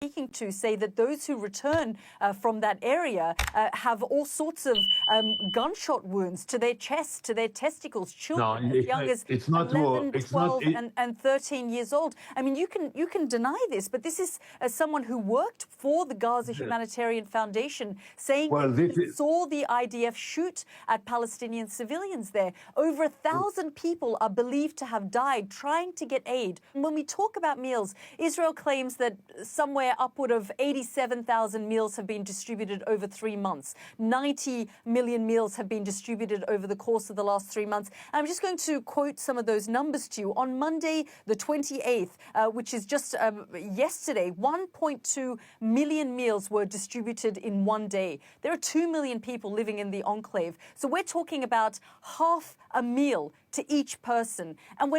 speaking to say that those who return from that area have all sorts of gunshot wounds to their chest, to their testicles, children as young as it's not 11, it's 12, not, and 13 years old. I mean, you can deny this, but this is someone who worked for the Gaza Humanitarian Foundation saying that he saw the IDF shoot at Palestinian civilians there. Over 1,000 people are believed to have died trying to get aid. When we talk about meals, Israel claims that somewhere upward of 87,000 meals have been distributed over 3 months. 90 million meals have been distributed over the course of the last 3 months. I'm just going to quote some of those numbers to you. On Monday, the 28th, which is just yesterday, 1.2 million meals were distributed in one day. There are 2 million people living in the enclave. So we're talking about half a meal to each person. And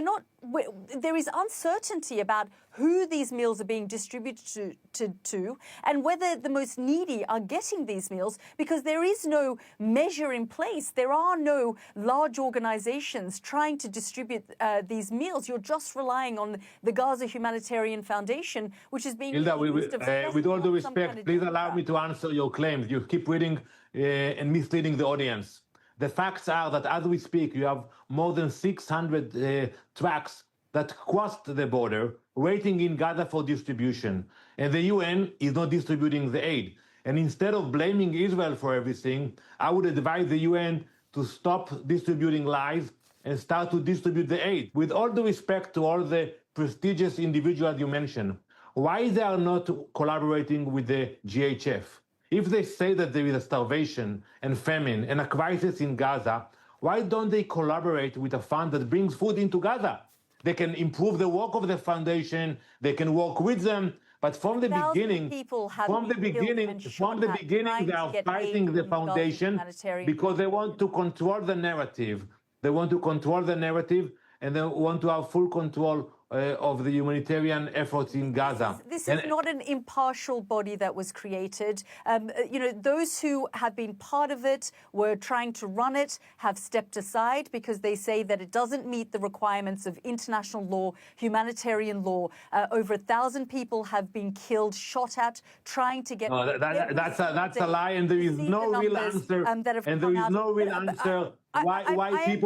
there is uncertainty about who these meals are being distributed to and whether the most needy are getting these meals, because there is no measure in place. There are no large organizations trying to distribute these meals. You're just relying on the Gaza Humanitarian Foundation, which is being Hilda, accused of with all due respect, please allow me to answer your claims. You keep reading and misleading the audience. The facts are that as we speak, you have more than 600 trucks that crossed the border, waiting in Gaza for distribution. And the UN is not distributing the aid. And instead of blaming Israel for everything, I would advise the UN to stop distributing lies and start to distribute the aid. With all due respect to all the prestigious individuals you mentioned, why they are not collaborating with the GHF? If they say that there is a starvation and famine and a crisis in Gaza, why don't they collaborate with a fund that brings food into Gaza? They can improve the work of the foundation, they can work with them, but from the beginning, they are fighting the foundation because they want to control the narrative. They want to control the narrative, and they want to have full control of the humanitarian efforts in Gaza. This is not an impartial body that was created. Those who have been part of it, were trying to run it, have stepped aside because they say that it doesn't meet the requirements of international law, humanitarian law. Over 1,000 people have been killed, shot at, trying to get... No, that's a lie, and there is no real answer. Why people...